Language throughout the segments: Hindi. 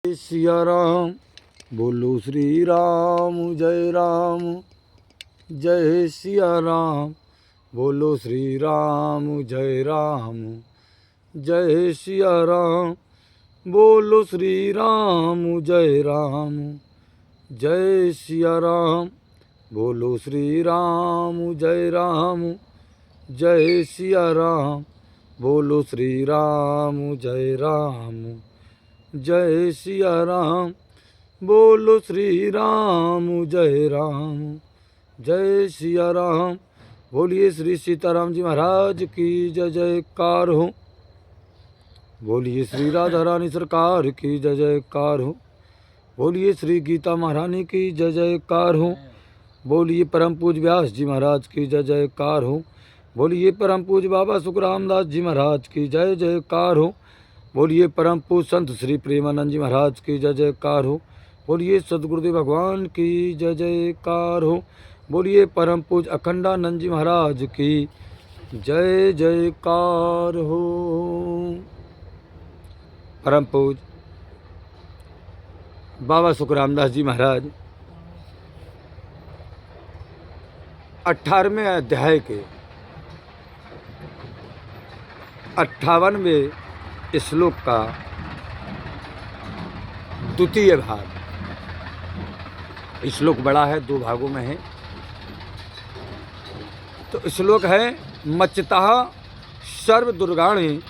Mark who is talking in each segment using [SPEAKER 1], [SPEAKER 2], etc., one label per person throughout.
[SPEAKER 1] सिया राम बोलो श्री राम जय सिया राम बोलो श्री राम जय सिया राम बोलो श्री राम जय सिया राम बोलो श्री राम जय सिया राम बोलो श्री राम जय सिया राम बोलो श्री राम जय सिया राम। बोलिए श्री सीताराम जी महाराज की जय जयकार हो। बोलिए श्री राधा रानी सरकार की जय जयकार हो। बोलिए श्री गीता महारानी की जय जयकार हो। बोलिए परम पूज व्यास जी महाराज की जय जयकार हो। बोलिए परम पूज बाबा सुखराम दास जी महाराज की जय जयकार हो। बोलिए परम पूज संत श्री प्रेमानंद जी महाराज की जय जयकार हो। बोलिए सदगुरुदेव भगवान की जय जयकार हो। बोलिए परम पूज अखंडानंद जी महाराज की जय जयकार हो। परम पूज बाबा सुखराम दास जी महाराज 18वें अध्याय के 58वें श्लोक का द्वितीय भाग। श्लोक बड़ा है, 2 भागों में है। तो श्लोक है मच्चितः सर्व दुर्गाणि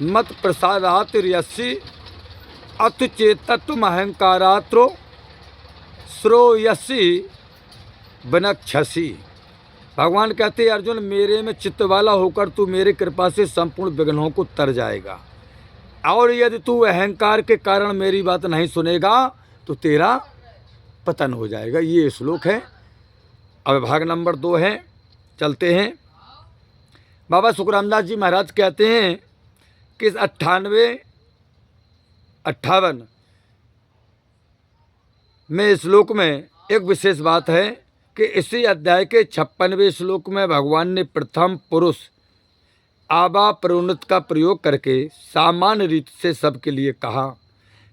[SPEAKER 1] मत प्रसादात यस्सी अथ चेतत्व अहंकारात्रो श्रोयसी बनक्षसी। भगवान कहते हैं अर्जुन, मेरे में चित्त वाला होकर तू मेरी कृपा से संपूर्ण विघ्नों को तर जाएगा, और यदि तू अहंकार के कारण मेरी बात नहीं सुनेगा तो तेरा पतन हो जाएगा। ये श्लोक है। अब भाग नंबर 2 है, चलते हैं। बाबा सुखरामदास जी महाराज कहते हैं कि इस 58 में श्लोक में एक विशेष बात है कि इसी अध्याय के 56वें श्लोक में भगवान ने प्रथम पुरुष आबा प्रोन्नत का प्रयोग करके सामान्य रीति से सबके लिए कहा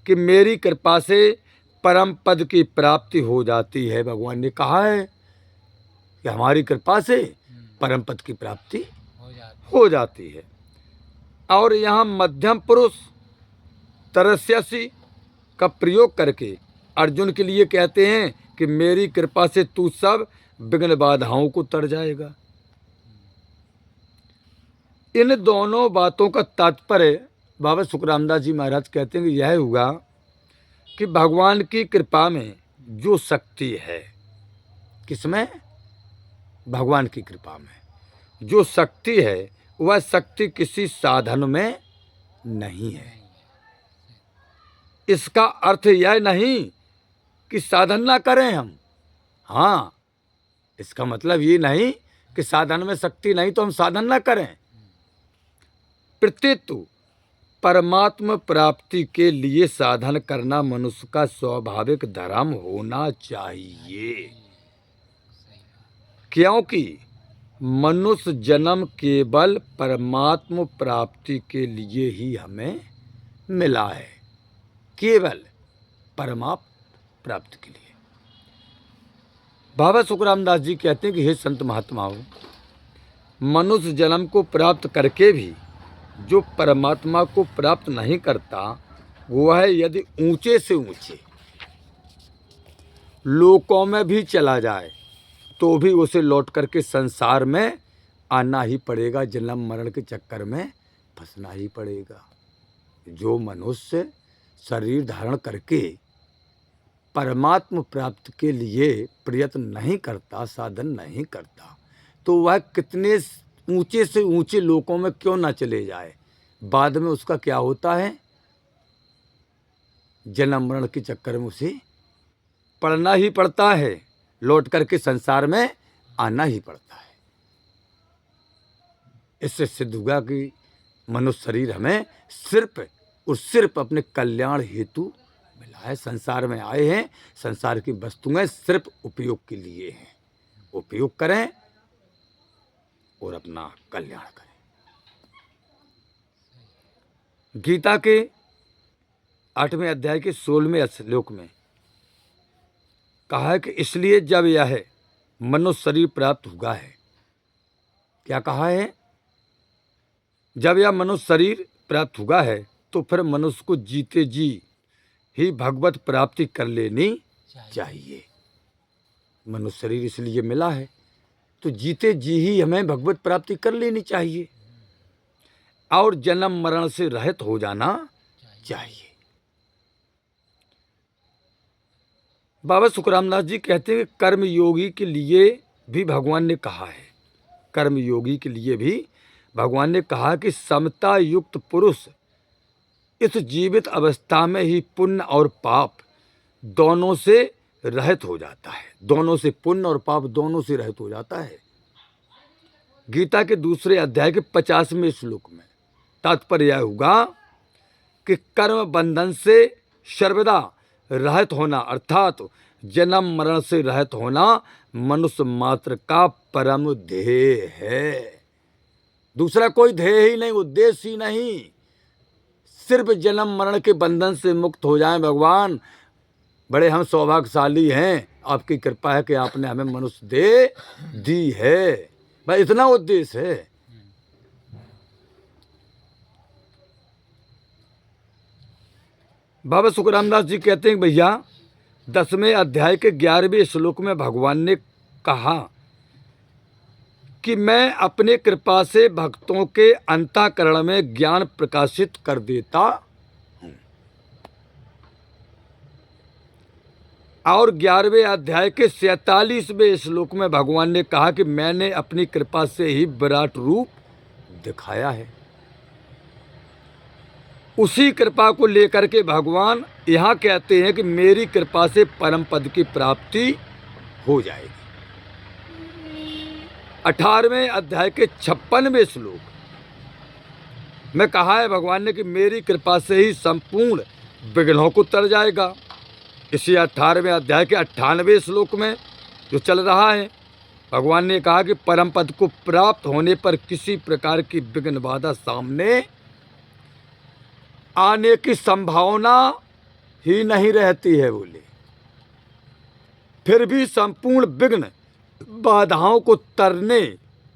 [SPEAKER 1] कि मेरी कृपा से परम पद की प्राप्ति हो जाती है। भगवान ने कहा है कि हमारी कृपा से परम पद की प्राप्ति हो जाती है। और यहाँ मध्यम पुरुष तरस्यसी का प्रयोग करके अर्जुन के लिए कहते हैं कि मेरी कृपा से तू सब विघ्न बाधाओं को तर जाएगा। इन दोनों बातों का तात्पर्य बाबा सुखरामदास जी महाराज कहते हैं कि यह हुआ कि भगवान की कृपा में जो शक्ति है, किसमें? भगवान की कृपा में जो शक्ति है वह शक्ति किसी साधन में नहीं है। इसका अर्थ यह नहीं कि साधन ना करें हम। हाँ, इसका मतलब ये नहीं कि साधन में शक्ति नहीं तो हम साधन ना करें। प्रत्येतु परमात्म प्राप्ति के लिए साधन करना मनुष्य का स्वाभाविक धर्म होना चाहिए, क्योंकि मनुष्य जन्म केवल परमात्म प्राप्ति के लिए ही हमें मिला है, केवल परमात्म प्राप्ति के लिए। बाबा सुखरामदास जी कहते हैं कि हे संत महात्माओं, मनुष्य जन्म को प्राप्त करके भी जो परमात्मा को प्राप्त नहीं करता, वह यदि ऊंचे से ऊंचे लोकों में भी चला जाए तो भी उसे लौट करके संसार में आना ही पड़ेगा, जन्म मरण के चक्कर में फंसना ही पड़ेगा। जो मनुष्य शरीर धारण करके परमात्म प्राप्ति के लिए प्रयत्न नहीं करता, साधन नहीं करता, तो वह कितने ऊंचे से ऊंचे लोकों में क्यों ना चले जाए, बाद में उसका क्या होता है? जन्म मरण के चक्कर में उसे पड़ना ही पड़ता है, लौट करके संसार में आना ही पड़ता है। इससे सिद्ध हुआ कि मनुष्य शरीर हमें सिर्फ और सिर्फ अपने कल्याण हेतु मिला है। संसार में आए हैं, संसार की वस्तुएं सिर्फ उपयोग के लिए हैं। उपयोग करें और अपना कल्याण करें। गीता के 8वें अध्याय के 16वें श्लोक में कहा है कि इसलिए जब यह मनुष्य शरीर प्राप्त हुआ है, क्या कहा है, जब यह मनुष्य शरीर प्राप्त हुआ है तो फिर मनुष्य को जीते जी ही भगवत प्राप्ति कर लेनी चाहिए। मनुष्य शरीर इसलिए मिला है तो जीते जी ही हमें भगवत प्राप्ति कर लेनी चाहिए और जन्म मरण से रहित हो जाना चाहिए। बाबा सुखरामदास जी कहते हैं कि कर्म योगी के लिए भी भगवान ने कहा है, कर्म योगी के लिए भी भगवान ने कहा कि समता युक्त पुरुष इस जीवित अवस्था में ही पुण्य और पाप दोनों से रहित हो जाता है, दोनों से, पुण्य और पाप दोनों से रहित हो जाता है। गीता के दूसरे अध्याय के 50वें श्लोक में तात्पर्य यह होगा कि कर्म बंधन से सर्वदा रहित होना अर्थात जन्म मरण से रहित होना मनुष्य मात्र का परम ध्येय है। दूसरा कोई ध्येय ही नहीं, उद्देश्य ही नहीं, सिर्फ जन्म मरण के बंधन से मुक्त हो जाएं। भगवान बड़े हम सौभाग्यशाली हैं, आपकी कृपा है कि आपने हमें मनुष्य देह दी है, बस इतना उद्देश्य है। बाबा सुखरामदास जी कहते हैं भैया 10वें अध्याय के 11वें श्लोक में भगवान ने कहा कि मैं अपने कृपा से भक्तों के अंतःकरण में ज्ञान प्रकाशित कर देता हूं। और 11वें अध्याय के 47वें श्लोक में भगवान ने कहा कि मैंने अपनी कृपा से ही विराट रूप दिखाया है। उसी कृपा को लेकर के भगवान यहाँ कहते हैं कि मेरी कृपा से परम पद की प्राप्ति हो जाएगी। 18वें अध्याय के 56वें श्लोक में कहा है भगवान ने कि मेरी कृपा से ही संपूर्ण विघ्नों को तर जाएगा। इसी 18वें अध्याय के 98वें श्लोक में जो चल रहा है, भगवान ने कहा कि परम पद को प्राप्त होने पर किसी प्रकार की विघ्न बाधा सामने आने की संभावना ही नहीं रहती है। बोले फिर भी संपूर्ण विघ्न बाधाओं को तरने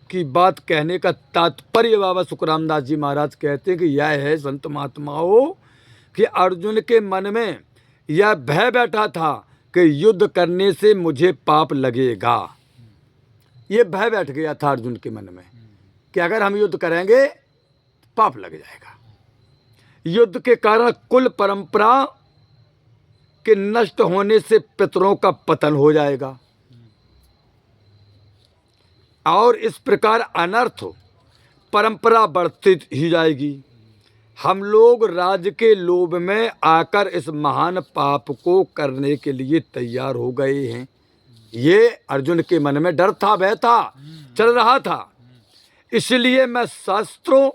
[SPEAKER 1] की बात कहने का तात्पर्य बाबा सुखरामदास जी महाराज कहते हैं कि यह है संत महात्माओं कि अर्जुन के मन में यह भय बैठा था कि युद्ध करने से मुझे पाप लगेगा। ये भय बैठ गया था अर्जुन के मन में कि अगर हम युद्ध करेंगे तो पाप लग जाएगा। युद्ध के कारण कुल परंपरा के नष्ट होने से पितरों का पतन हो जाएगा और इस प्रकार अनर्थ परंपरा बढ़ती ही जाएगी। हम लोग राज्य के लोभ में आकर इस महान पाप को करने के लिए तैयार हो गए हैं। ये अर्जुन के मन में डर था, भय था, चल रहा था। इसलिए मैं शास्त्रों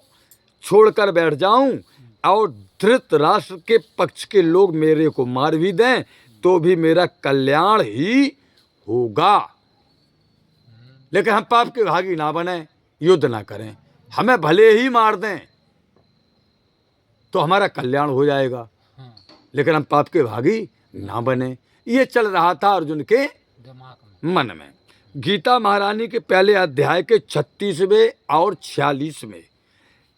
[SPEAKER 1] छोड़कर बैठ जाऊं और धृतराष्ट्र के पक्ष के लोग मेरे को मार भी दें तो भी मेरा कल्याण ही होगा। लेकिन हम पाप के भागी ना बने, युद्ध ना करें, हमें भले ही मार दें तो हमारा कल्याण हो जाएगा, लेकिन हम पाप के भागी ना बने। ये चल रहा था अर्जुन के मन में। गीता महारानी के पहले अध्याय के 36वें और 46वें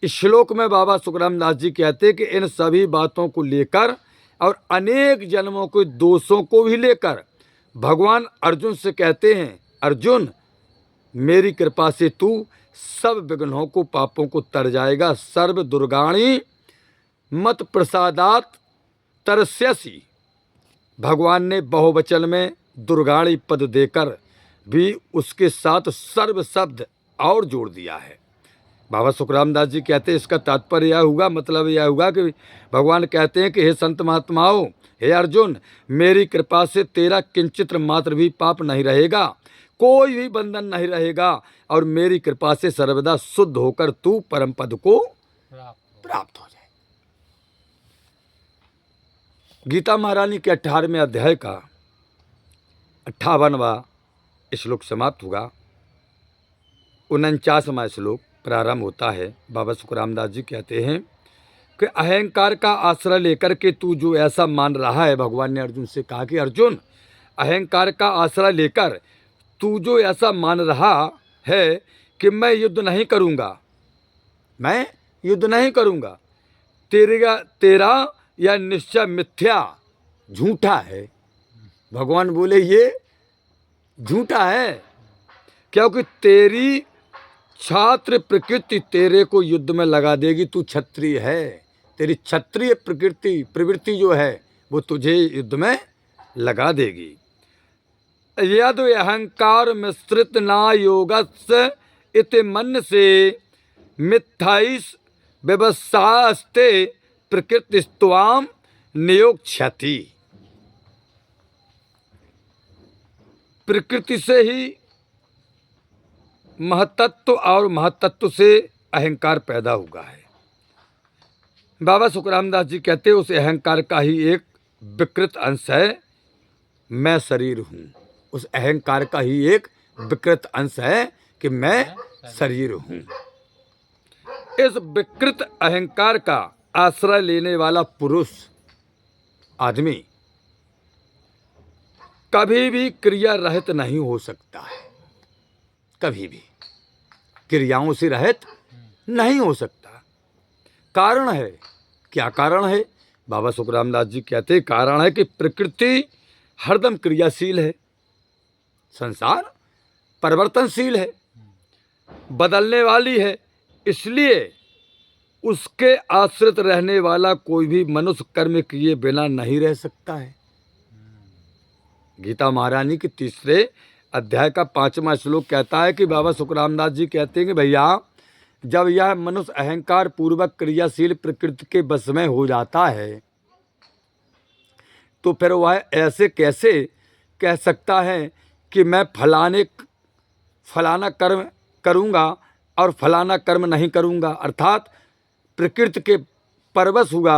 [SPEAKER 1] इस श्लोक में बाबा सुखरामदास जी कहते हैं कि इन सभी बातों को लेकर और अनेक जन्मों के दोषों को भी लेकर भगवान अर्जुन से कहते हैं, अर्जुन मेरी कृपा से तू सब विघ्नों को, पापों को तर जाएगा। सर्व दुर्गाणी मत प्रसादात तरस्यसि। भगवान ने बहुवचन में दुर्गाणी पद देकर भी उसके साथ सर्व शब्द और जोड़ दिया है। बाबा सुखरामदास जी कहते हैं इसका तात्पर्य यह हुआ, मतलब यह हुआ कि भगवान कहते हैं कि हे संत महात्माओं, हे अर्जुन, मेरी कृपा से तेरा किंचित मात्र भी पाप नहीं रहेगा, कोई भी बंधन नहीं रहेगा और मेरी कृपा से सर्वदा शुद्ध होकर तू परम पद को प्राप्त हो जाए। गीता महारानी के 18वें अध्याय का 58वां श्लोक समाप्त होगा। 49वां श्लोक प्रारंभ होता है। बाबा सुखरामदास जी कहते हैं कि अहंकार का आश्रय लेकर के तू जो ऐसा मान रहा है, भगवान ने अर्जुन से कहा कि अर्जुन, अहंकार का आश्रय लेकर तू जो ऐसा मान रहा है कि मैं युद्ध नहीं करूँगा, मैं युद्ध नहीं करूँगा, तेरा यह निश्चय मिथ्या, झूठा है। भगवान बोले ये झूठा है, क्योंकि तेरी छात्र प्रकृति तेरे को युद्ध में लगा देगी। तू क्षत्रिय है, तेरी क्षत्रिय प्रवृत्ति जो है वो तुझे युद्ध में लगा देगी। यद अहंकार मिश्रित ना योगस्य इति मन से मिथ्याइस व्यवसास्ते प्रकृतिस्त्वाम नियोक्ष्यति। प्रकृति से ही महतत्व और महतत्व से अहंकार पैदा हुआ है। बाबा सुखराम दास जी कहते हैं उस अहंकार का ही एक विकृत अंश है मैं शरीर हूँ। उस अहंकार का ही एक विकृत अंश है कि मैं शरीर हूँ। इस विकृत अहंकार का आश्रय लेने वाला पुरुष आदमी कभी भी क्रिया रहित नहीं हो सकता है, कभी भी क्रियाओं से रहित नहीं हो सकता। कारण है, क्या कारण है? बाबा सुखराम दास जी कहते हैं कारण है कि प्रकृति हरदम क्रियाशील है, संसार परिवर्तनशील है, बदलने वाली है, इसलिए उसके आश्रित रहने वाला कोई भी मनुष्य कर्म किए बिना नहीं रह सकता है। गीता महारानी के 3 अध्याय का 5वां श्लोक कहता है कि बाबा सुखराम दास जी कहते हैं कि भैया जब यह मनुष्य अहंकार पूर्वक क्रियाशील प्रकृति के बस में हो जाता है तो फिर वह ऐसे कैसे कह सकता है कि मैं फलाना कर्म करूँगा और फलाना कर्म नहीं करूँगा। अर्थात प्रकृति के परवश हुआ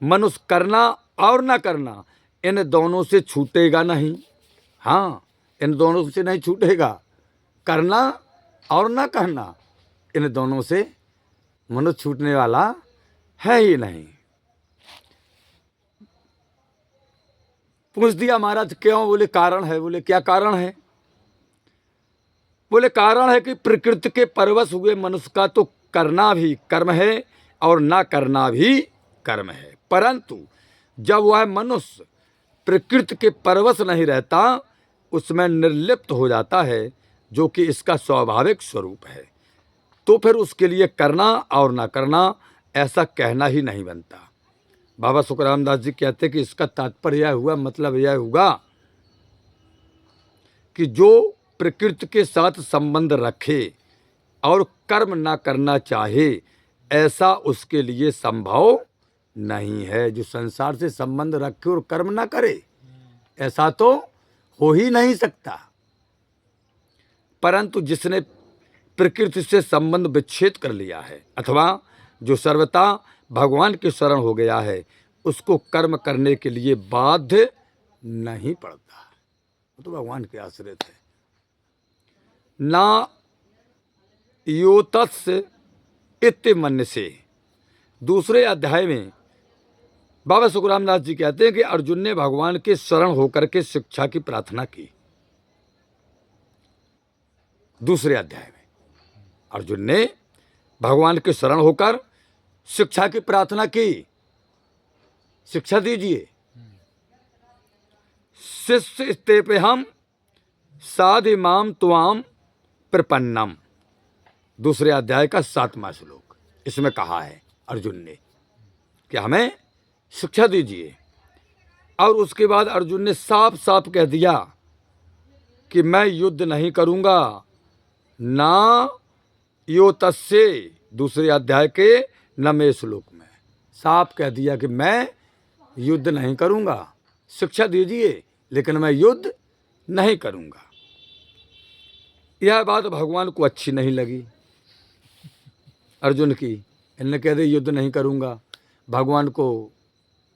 [SPEAKER 1] मनुष्य करना और ना करना इन दोनों से छूटेगा नहीं। हाँ, इन दोनों से नहीं छूटेगा, करना और ना करना इन दोनों से मनुष्य छूटने वाला है ही नहीं। पूछ दिया महाराज क्यों? बोले कारण है। बोले क्या कारण है? बोले कारण है कि प्रकृति के परवश हुए मनुष्य का तो करना भी कर्म है और ना करना भी कर्म है, परंतु जब वह मनुष्य प्रकृति के परवश नहीं रहता उसमें निर्लिप्त हो जाता है जो कि इसका स्वाभाविक स्वरूप है, तो फिर उसके लिए करना और ना करना ऐसा कहना ही नहीं बनता। बाबा सुखराम दास जी कहते कि इसका तात्पर्य यह हुआ, मतलब यह हुआ कि जो प्रकृति के साथ संबंध रखे और कर्म ना करना चाहे ऐसा उसके लिए संभव नहीं है। जो संसार से संबंध रखे और कर्म ना करे ऐसा तो हो ही नहीं सकता। परंतु जिसने प्रकृति से संबंध विच्छेद कर लिया है अथवा जो सर्वथा भगवान के शरण हो गया है उसको कर्म करने के लिए बाध्य नहीं पड़ता, वो तो भगवान के आश्रित है। ना योतस्य इत्य मन से 2 अध्याय में बाबा सुखराम दास जी कहते हैं कि अर्जुन ने भगवान के शरण होकर के शिक्षा की प्रार्थना की। 2 अध्याय में अर्जुन ने भगवान के शरण होकर शिक्षा की प्रार्थना की, शिक्षा दीजिए। शिष्य स्तेपे हम साधि माम त्वाम प्रपन्नम, 2 अध्याय का 7वां श्लोक। इसमें कहा है अर्जुन ने कि हमें शिक्षा दीजिए, और उसके बाद अर्जुन ने साफ साफ कह दिया कि मैं युद्ध नहीं करूंगा। ना यो तस्से 2 अध्याय के 9वें श्लोक में साफ कह दिया कि मैं युद्ध नहीं करूंगा, शिक्षा दीजिए लेकिन मैं युद्ध नहीं करूंगा। यह बात भगवान को अच्छी नहीं लगी अर्जुन की। इन्होंने कह दिया युद्ध नहीं करूंगा, भगवान को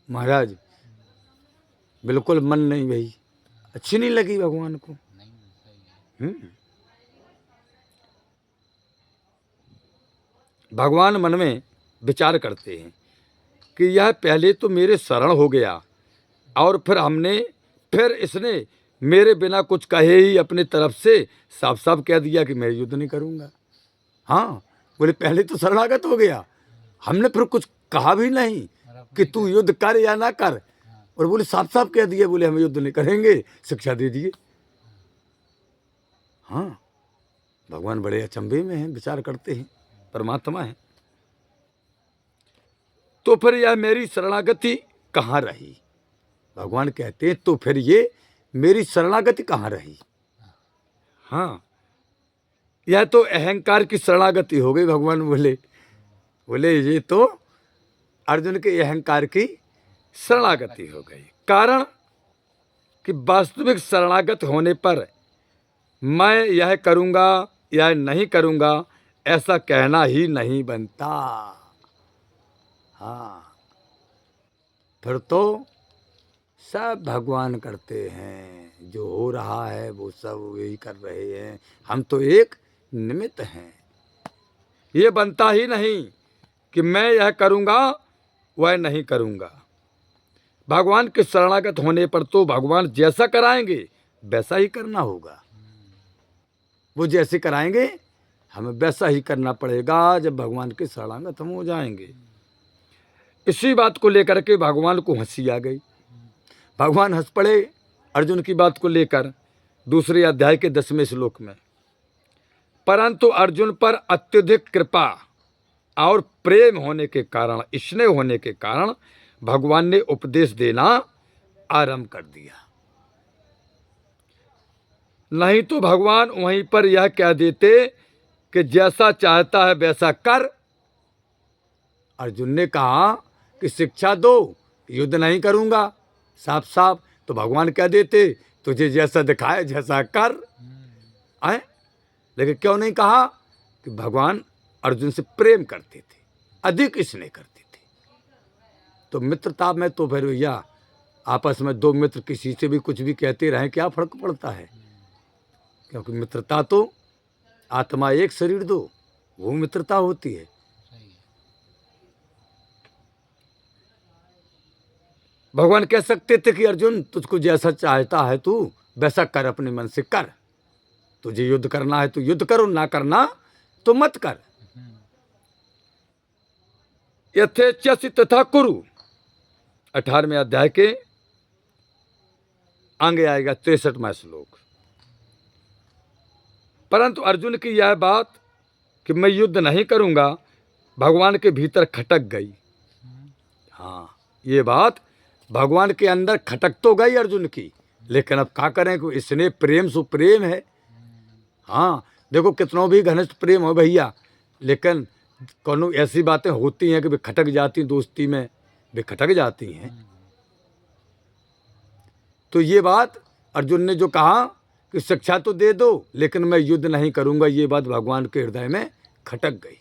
[SPEAKER 1] महाराज बिल्कुल मन नहीं भाई, अच्छी नहीं लगी भगवान को। भगवान मन में विचार करते हैं कि यह पहले तो मेरे शरण हो गया और फिर इसने मेरे बिना कुछ कहे ही अपने तरफ से साफ साफ कह दिया कि मैं युद्ध नहीं करूँगा। हाँ, बोले पहले तो शरणागत हो गया, हमने फिर कुछ कहा भी नहीं कि तू युद्ध कर या ना कर, और बोले साफ साफ कह दिए, बोले हम युद्ध नहीं करेंगे, शिक्षा दे दिए। हाँ, भगवान बड़े अचंभे में हैं, विचार करते हैं, परमात्मा है। तो फिर यह मेरी शरणागति कहाँ रही? भगवान कहते हैं तो फिर ये मेरी शरणागति कहाँ रही? हाँ, यह तो अहंकार की शरणागति हो गई। भगवान बोले ये तो अर्जुन के अहंकार की शरणागति हो गई। कारण कि वास्तविक शरणागत होने पर मैं यह करूँगा या नहीं करूँगा ऐसा कहना ही नहीं बनता। हाँ, फिर तो सब भगवान करते हैं, जो हो रहा है वो सब यही कर रहे हैं, हम तो एक निमित्त हैं। ये बनता ही नहीं कि मैं यह करूँगा वह नहीं करूँगा। भगवान के शरणागत होने पर तो भगवान जैसा कराएंगे वैसा ही करना होगा। वो जैसे कराएंगे हमें वैसा ही करना पड़ेगा जब भगवान के शरणागत हम हो जाएंगे। इसी बात को लेकर के भगवान को हंसी आ गई। भगवान हंस पड़े अर्जुन की बात को लेकर दूसरे अध्याय के 10वें श्लोक में। परंतु अर्जुन पर अत्यधिक कृपा और प्रेम होने के कारण, स्नेह होने के कारण भगवान ने उपदेश देना आरंभ कर दिया। नहीं तो भगवान वहीं पर यह कह देते कि जैसा चाहता है वैसा कर। अर्जुन ने कहा कि शिक्षा दो, युद्ध नहीं करूंगा, साफ साफ, तो भगवान कह देते तुझे जैसा दिखाए जैसा कर। आए, लेकिन क्यों नहीं कहा? कि भगवान अर्जुन से प्रेम करते थे, अधिक स्नेह करते थे। तो मित्रता में तो फिर भैया आपस में दो मित्र किसी से भी कुछ भी कहते रहें, क्या फर्क पड़ता है? क्योंकि मित्रता तो आत्मा एक शरीर दो, वो मित्रता होती है। भगवान कह सकते थे कि अर्जुन तुझको जैसा चाहता है तू वैसा कर, अपने मन से कर। तुझे युद्ध करना है तो युद्ध करो, ना करना तो मत कर। यथेच्छसि तथा कुरु 18वें अध्याय के आगे आएगा 63वां श्लोक। परंतु अर्जुन की यह बात कि मैं युद्ध नहीं करूंगा भगवान के भीतर खटक गई। हाँ, ये बात भगवान के अंदर खटक तो गई अर्जुन की, लेकिन अब क्या करें कि इसने प्रेम सुप्रेम है। हाँ, देखो कितनों भी घनिष्ठ प्रेम हो भैया, लेकिन कोनो ऐसी बातें होती हैं कि वे खटक जाती, दोस्ती में वे खटक जाती हैं। तो ये बात अर्जुन ने जो कहा कि शिक्षा तो दे दो लेकिन मैं युद्ध नहीं करूंगा, ये बात भगवान के हृदय में खटक गई।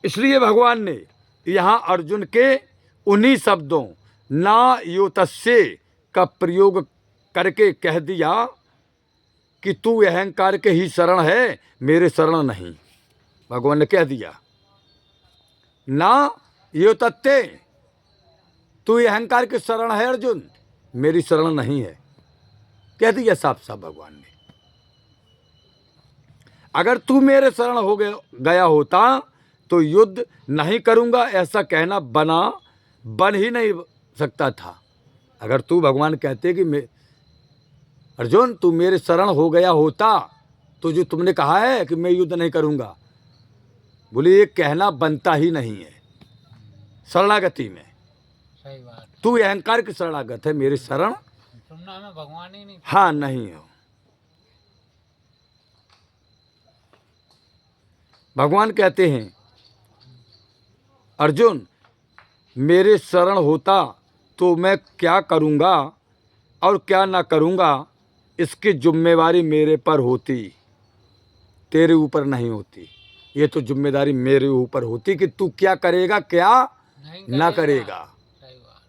[SPEAKER 1] इसलिए भगवान ने यहाँ अर्जुन के उन्हीं शब्दों ना योतस्य का प्रयोग करके कह दिया कि तू अहंकार के ही शरण है, मेरे शरण नहीं। भगवान ने कह दिया ना योतत्ते, तू अहंकार के शरण है अर्जुन, मेरी शरण नहीं है, कह दिया साफ साफ भगवान ने। अगर तू मेरे शरण हो गया होता तो युद्ध नहीं करूंगा ऐसा कहना बन ही नहीं सकता था। अगर तू भगवान कहते कि अर्जुन तू मेरे शरण हो गया होता तो जो तुमने कहा है कि मैं युद्ध नहीं करूंगा, बोले ये कहना बनता ही नहीं है शरणागति में।
[SPEAKER 2] सही बात।
[SPEAKER 1] तू अहंकार की शरणागत है, मेरे शरण
[SPEAKER 2] तुमने हमें भगवान ही नहीं।
[SPEAKER 1] हाँ, नहीं हो। भगवान कहते हैं अर्जुन मेरे शरण होता तो मैं क्या करूंगा और क्या ना करूंगा इसकी जिम्मेवारी मेरे पर होती, तेरे ऊपर नहीं होती। ये तो जिम्मेदारी मेरे ऊपर होती कि तू क्या करेगा क्या ना करेगा।
[SPEAKER 2] सही बात।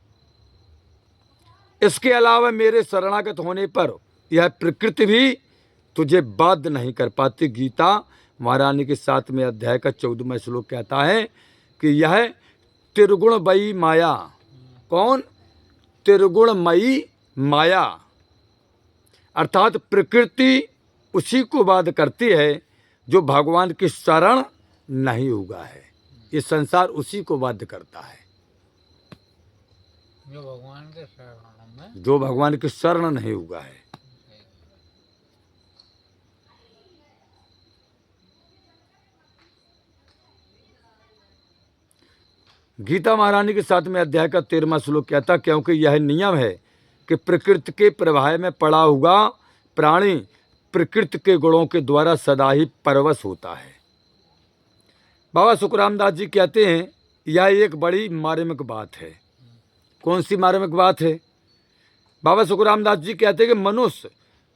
[SPEAKER 1] इसके अलावा मेरे शरणागत होने पर यह प्रकृति भी तुझे बाध्य नहीं कर पाती। गीता महारानी के 7वें अध्याय का 14वां श्लोक कहता है कि यह त्रिगुणमयी माया, कौन? त्रिगुणमयी माया, अर्थात प्रकृति उसी को बाध करती है जो भगवान की शरण नहीं हुआ है। ये संसार उसी को बाध्य करता है
[SPEAKER 2] जो भगवान के शरण में
[SPEAKER 1] जो भगवान की शरण नहीं हुआ है। गीता महारानी के 7वें अध्याय का 13वां श्लोक कहता, क्योंकि यह नियम है कि प्रकृति के प्रभाव में पड़ा हुआ प्राणी प्रकृति के गुणों के द्वारा सदा ही परवश होता है। बाबा सुखरामदास जी कहते हैं, यह एक बड़ी मार्मिक बात है। कौन सी मार्मिक बात है? बाबा सुखरामदास जी कहते हैं कि मनुष्य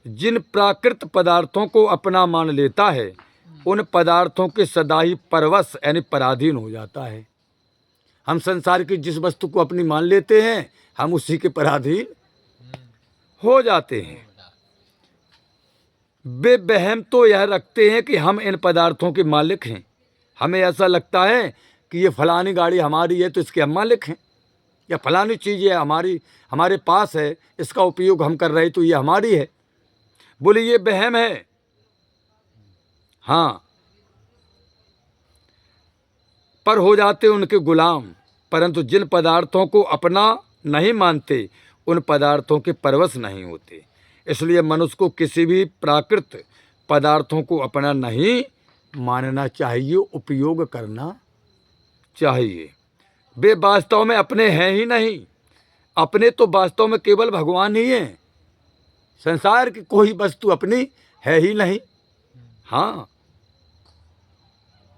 [SPEAKER 1] जिन प्राकृत पदार्थों को अपना मान लेता है, उन पदार्थों के सदा ही परवश यानी पराधीन हो जाता है। हम संसार की जिस वस्तु को अपनी मान लेते हैं, हम उसी के पराधीन हो जाते हैं। वे वहम तो यह रखते हैं कि हम इन पदार्थों के मालिक हैं। हमें ऐसा लगता है कि ये फलानी गाड़ी हमारी है तो इसके हम मालिक हैं, या फलानी चीज़ है हमारे पास है, इसका उपयोग हम कर रहे तो ये हमारी है। बोले ये वहम है। हाँ, पर हो जाते उनके गुलाम। परंतु जिन पदार्थों को अपना नहीं मानते, उन पदार्थों के परवश नहीं होते। इसलिए मनुष्य को किसी भी प्राकृत पदार्थों को अपना नहीं मानना चाहिए, उपयोग करना चाहिए। वे वास्तव में अपने हैं ही नहीं। अपने तो वास्तव में केवल भगवान ही हैं। संसार की कोई वस्तु अपनी है ही नहीं। हाँ,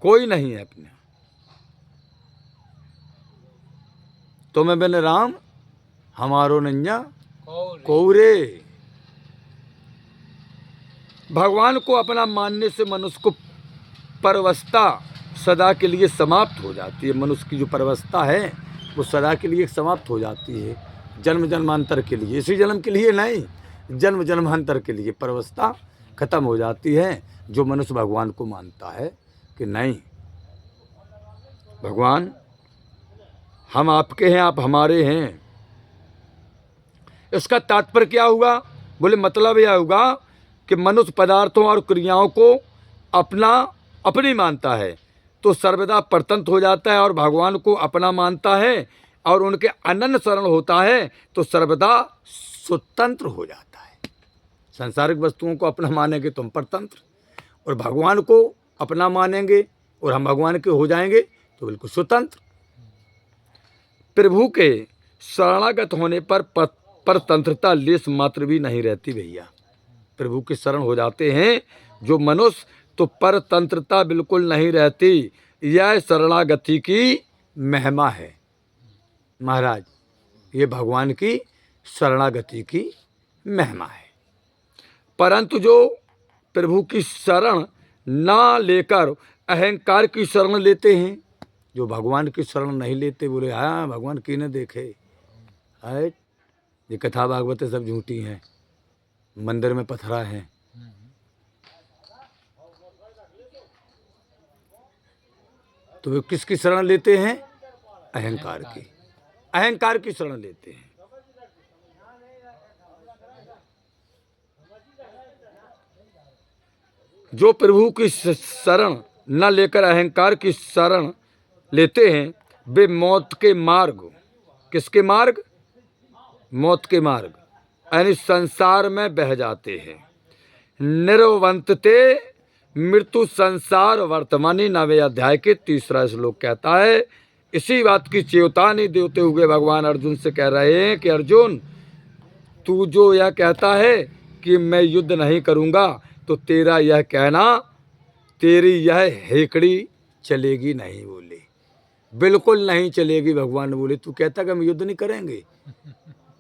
[SPEAKER 1] कोई नहीं है अपने। तुम्हें बिन राम हमारो नैया कौरे। भगवान को अपना मानने से मनुष्य को परवस्था सदा के लिए समाप्त हो जाती है। मनुष्य की जो परवस्था है वो सदा के लिए समाप्त हो जाती है, जन्म जन्मांतर के लिए। इसी जन्म के लिए नहीं, जन्म जन्मांतर के लिए परवस्था खत्म हो जाती है। जो मनुष्य भगवान को मानता है कि नहीं, भगवान हम आपके हैं, आप हमारे हैं। इसका तात्पर्य क्या हुआ? बोले मतलब यह होगा कि मनुष्य पदार्थों और क्रियाओं को अपनी मानता है तो सर्वदा परतंत्र हो जाता है, और भगवान को अपना मानता है और उनके अनन्य शरण होता है तो सर्वदा स्वतंत्र हो जाता है। सांसारिक वस्तुओं को अपना मानेंगे तो हम परतंत्र, और भगवान को अपना मानेंगे और हम भगवान के हो जाएंगे तो बिल्कुल स्वतंत्र। प्रभु के शरणागत होने पर परतंत्रता लेस मात्र भी नहीं रहती भैया। प्रभु के शरण हो जाते हैं जो मनुष्य तो परतंत्रता बिल्कुल नहीं रहती। यह शरणागति की महिमा है महाराज, ये भगवान की शरणागति की महिमा है। परंतु जो प्रभु की शरण ना लेकर अहंकार की शरण लेते हैं, जो भगवान की शरण नहीं लेते, बोले हाँ भगवान की न देखे, है ये कथा भागवतें सब झूठी हैं, मंदिर में पथरा है। तो वे किसकी शरण लेते हैं? अहंकार की, अहंकार की शरण लेते हैं। जो प्रभु की शरण न लेकर अहंकार की शरण लेते हैं, वे मौत के मार्ग, किसके मार्ग? मौत के मार्ग यानी संसार में बह जाते हैं। निर्वंतते मृत्यु संसार वर्तमानी 9वें अध्याय के 3रा श्लोक कहता है। इसी बात की चेतावनी देते हुए भगवान अर्जुन से कह रहे हैं कि अर्जुन, तू जो यह कहता है कि मैं युद्ध नहीं करूंगा, तो तेरा यह कहना, तेरी यह हेकड़ी चलेगी नहीं। बोले बिल्कुल नहीं चलेगी। भगवान ने बोले तू कहता कि हम युद्ध नहीं करेंगे,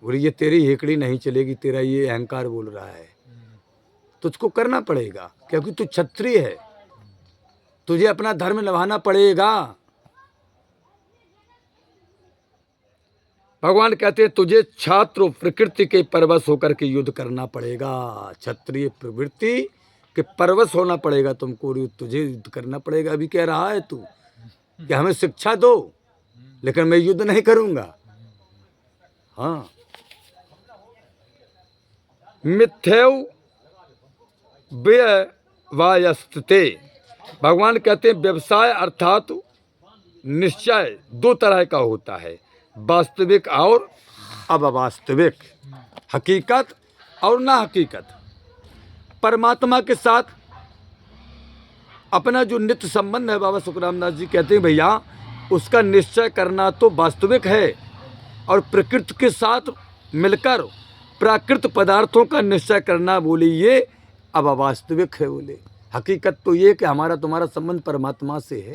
[SPEAKER 1] बोले ये तेरी हेकड़ी नहीं चलेगी, तेरा ये अहंकार बोल रहा है। तुझको करना पड़ेगा क्योंकि तू क्षत्रिय है, तुझे अपना धर्म निभाना पड़ेगा। भगवान कहते हैं तुझे छात्र प्रकृति के परवश होकर के युद्ध करना पड़ेगा। क्षत्रिय प्रवृत्ति के परवश होना पड़ेगा तुमको, तुझे युद्ध करना पड़ेगा। अभी कह रहा है तू कि हमें शिक्षा दो, लेकिन मैं युद्ध नहीं करूंगा। हाँ, मिथ्यव व्यवसायस्ते, भगवान कहते हैं व्यवसाय अर्थात निश्चय दो तरह का होता है, वास्तविक और अवास्तविक, हकीकत और ना हकीकत। परमात्मा के साथ अपना जो नित्य संबंध है, बाबा सुखरामदास जी कहते हैं भैया उसका निश्चय करना तो वास्तविक है, और प्रकृति के साथ मिलकर प्राकृत पदार्थों का निश्चय करना बोले ये अब अवास्तविक है। बोले हकीकत तो ये कि हमारा तुम्हारा संबंध परमात्मा से है,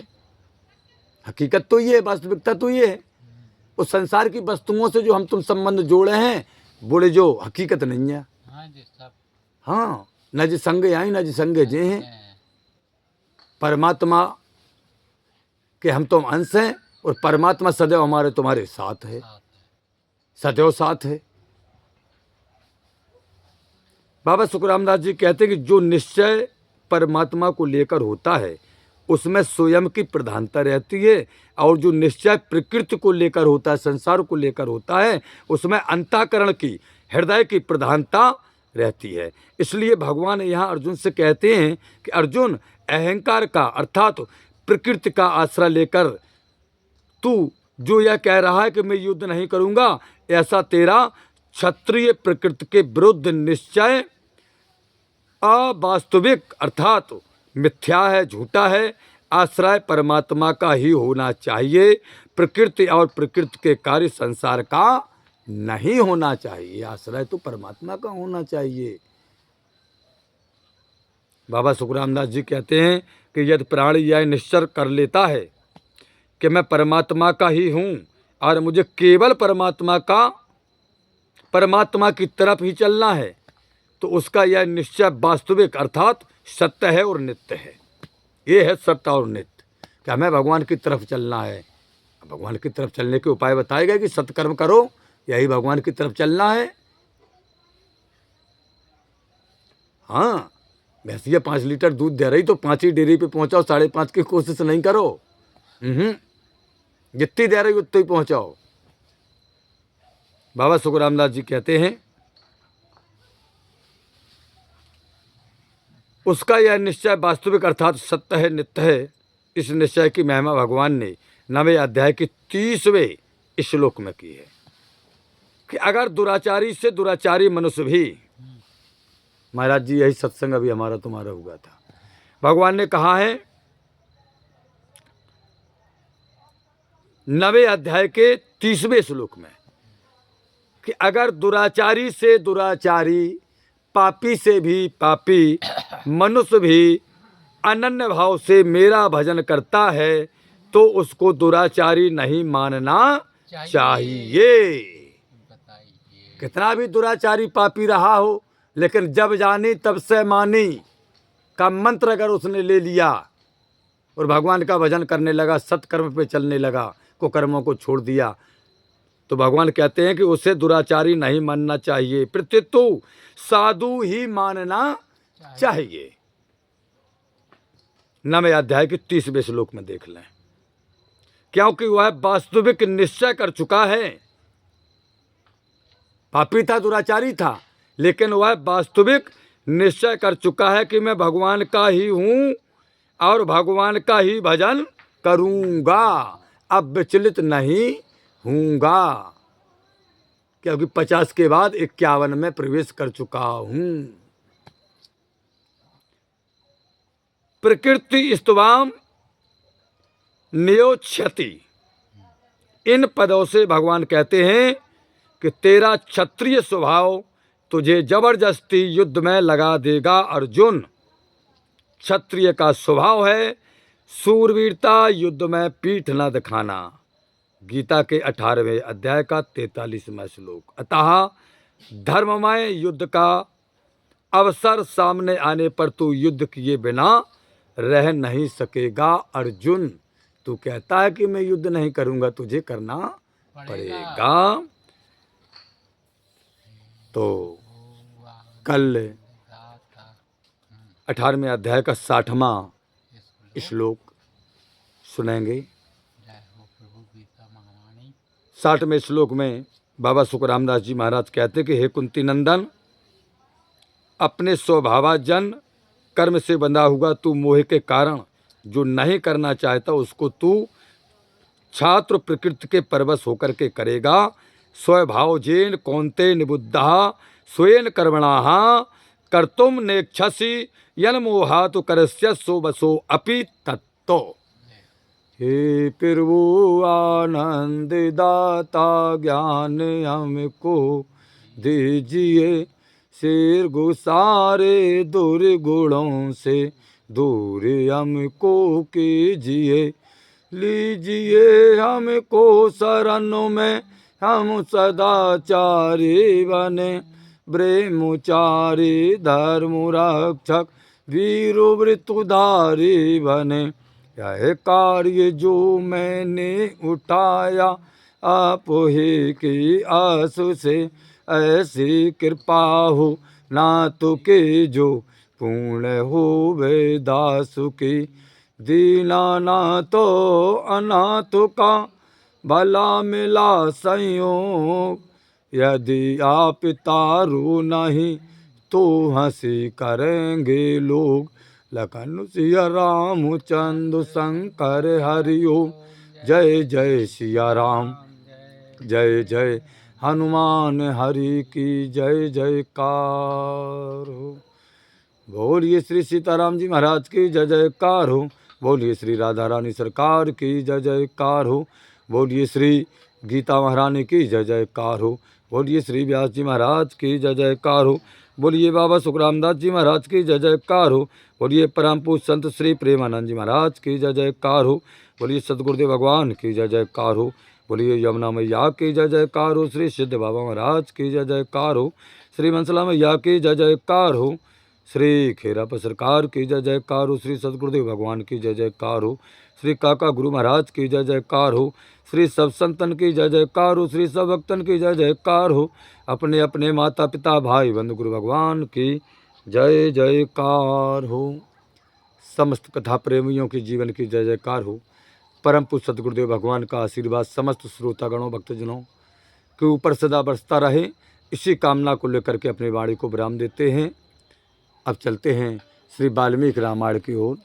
[SPEAKER 1] हकीकत तो ये है, वास्तविकता तो ये है। उस संसार की वस्तुओं से जो हम तुम संबंध जोड़े हैं, बोले जो हकीकत नहीं है।
[SPEAKER 2] हाँ जी सब
[SPEAKER 1] हाँ, न जी संग आई न जी संग जे हैं। परमात्मा के हम तुम अंश हैं, और परमात्मा सदैव हमारे तुम्हारे साथ है, सदैव साथ है। बाबा सुखरामदास जी कहते हैं कि जो निश्चय परमात्मा को लेकर होता है उसमें स्वयं की प्रधानता रहती है, और जो निश्चय प्रकृति को लेकर होता है, संसार को लेकर होता है, उसमें अंतःकरण की, हृदय की प्रधानता रहती है। इसलिए भगवान यहाँ अर्जुन से कहते हैं कि अर्जुन, अहंकार का अर्थात प्रकृति का आश्रय लेकर तू जो यह कह रहा है कि मैं युद्ध नहीं करूँगा, ऐसा तेरा क्षत्रिय प्रकृति के विरुद्ध निश्चय अवास्तविक अर्थात मिथ्या है, झूठा है। आश्रय परमात्मा का ही होना चाहिए, प्रकृति और प्रकृति के कार्य संसार का नहीं होना चाहिए। आश्रय तो परमात्मा का होना चाहिए। बाबा सुखरामदास जी कहते हैं कि यदि प्राणी यह निश्चय कर लेता है कि मैं परमात्मा का ही हूँ और मुझे केवल परमात्मा की तरफ ही चलना है, तो उसका यह निश्चय वास्तविक अर्थात सत्य है और नित्य है। ये है सत्य और नित्य कि हमें भगवान की तरफ चलना है। भगवान की तरफ चलने के उपाय बताए गए कि सत्कर्म करो, यही भगवान की तरफ चलना है। हाँ, भैंसिया 5 लीटर दूध दे रही तो 5 ही डेयरी पे पहुंचाओ, 5.5 की कोशिश नहीं करो। जितनी दे रही उतनी पहुंचाओ। बाबा सुखरामदास जी कहते हैं उसका यह निश्चय वास्तविक अर्थात सत्य है, नित्य है। इस निश्चय की महिमा भगवान ने 9वें अध्याय के 30वें श्लोक में की है कि अगर दुराचारी से दुराचारी मनुष्य भी, महाराज जी यही सत्संग अभी हमारा तुम्हारा हुआ था, भगवान ने कहा है 9वें अध्याय के 30वें श्लोक में कि अगर दुराचारी से दुराचारी, पापी से भी पापी मनुष्य भी अनन्य भाव से मेरा भजन करता है तो उसको दुराचारी नहीं मानना चाहिए।
[SPEAKER 2] बताइए।
[SPEAKER 1] कितना भी दुराचारी पापी रहा हो, लेकिन जब जानी तब से मानी का मंत्र अगर उसने ले लिया और भगवान का भजन करने लगा, सत्कर्म पे चलने लगा, कुकर्मों को छोड़ दिया, तो भगवान कहते हैं कि उसे दुराचारी नहीं मानना चाहिए, प्रत्युत साधु ही मानना चाहिए। 9वें अध्याय के 30वें श्लोक में देख लें, क्योंकि वह वास्तविक निश्चय कर चुका है। पापी था, दुराचारी था, लेकिन वह वास्तविक निश्चय कर चुका है कि मैं भगवान का ही हूँ और भगवान का ही भजन करूँगा, अब विचलित नहीं हूँगा, क्योंकि 50 के बाद 51 में प्रवेश कर चुका हूँ। प्रकृति स्तवाम नियोच्छति, इन पदों से भगवान कहते हैं कि तेरा क्षत्रिय स्वभाव तुझे जबरदस्ती युद्ध में लगा देगा। अर्जुन, क्षत्रिय का स्वभाव है सूरवीरता, युद्ध में पीठ न दिखाना। गीता के 18वें अध्याय का 43वां श्लोक। अतः धर्ममय युद्ध का अवसर सामने आने पर तू युद्ध किए बिना रह नहीं सकेगा। अर्जुन, तू कहता है कि मैं युद्ध नहीं करूंगा, तुझे करना पड़ेगा। तो कल 18वें अध्याय का 60वां श्लोक सुनेंगे। 60वें श्लोक में बाबा सुखरामदास जी महाराज कहते कि हे कुंती नंदन, अपने स्वभावजन कर्म से बंधा हुआ तू मोह के कारण जो नहीं करना चाहता उसको तू छात्र प्रकृति के परवश होकर के करेगा। स्वभावजेन कौन्ते निबुद्धा स्वयं कर्मणाः कर्तुम नेक्षसि यन्मोहात् करस्य सो बसो अपि तत्तो। हे प्रभु आनंद दाता ज्ञान हमको दीजिए, शेर गुसारे दुर्गुणों से दूर हमको कीजिए। लीजिए हमको शरणों में हम सदाचारी बने, ब्रह्मचारी धर्म रक्षक वीर वृत्तधारी बने। यह कार्य जो मैंने उठाया आप ही की आंसू से, ऐसी कृपा हो नाथ के जो पूर्ण हो वे दासु की। दीनानाथो अनाथ का भला मिला संयोग, यदि आप तारू नहीं तो हंसी करेंगे लोग। लखन सिया रामचंद्र शंकर हरिओम, जय जय सिया राम जय जय हनुमान हरि की जय जयकार हो। बोलिए श्री सीताराम जी महाराज की जय जयकार हो। बोलिए श्री राधा रानी सरकार की जय जयकार हो। बोलिए श्री गीता महारानी की जय जयकार हो। बोलिए श्री व्यास जी महाराज की जय जयकार हो। बोलिए बाबा सुखरामदास जी महाराज की जय जयकार हो। बोलिए परम पूज्य संत श्री प्रेमानंद जी महाराज की जय जयकार हो। बोलिए सतगुरुदेव भगवान की जय जयकार हो। बोलिए यमुना मैया की जय जयकार हो। श्री सिद्ध बाबा महाराज की जय जयकार हो। श्री मंसला मैया की जय जयकार हो। श्री खेराप सरकार की जय जयकार हो। श्री सतगुरुदेव भगवान की जय जयकार हो। श्री काका गुरु महाराज की जय जयकार हो। श्री सब संतन की जय जयकार हो। श्री सब भक्तन की जय जयकार हो। अपने अपने माता पिता भाई बंधु गुरु भगवान की जय जयकार हो। समस्त कथा प्रेमियों की जीवन की जय जयकार हो। परम पूज्य सतगुरुदेव भगवान का आशीर्वाद समस्त श्रोतागणों भक्तजनों के ऊपर सदा बरसता रहे, इसी कामना को लेकर के अपनी वाणी को विराम देते हैं। अब चलते हैं श्री वाल्मीकि रामायण की ओर।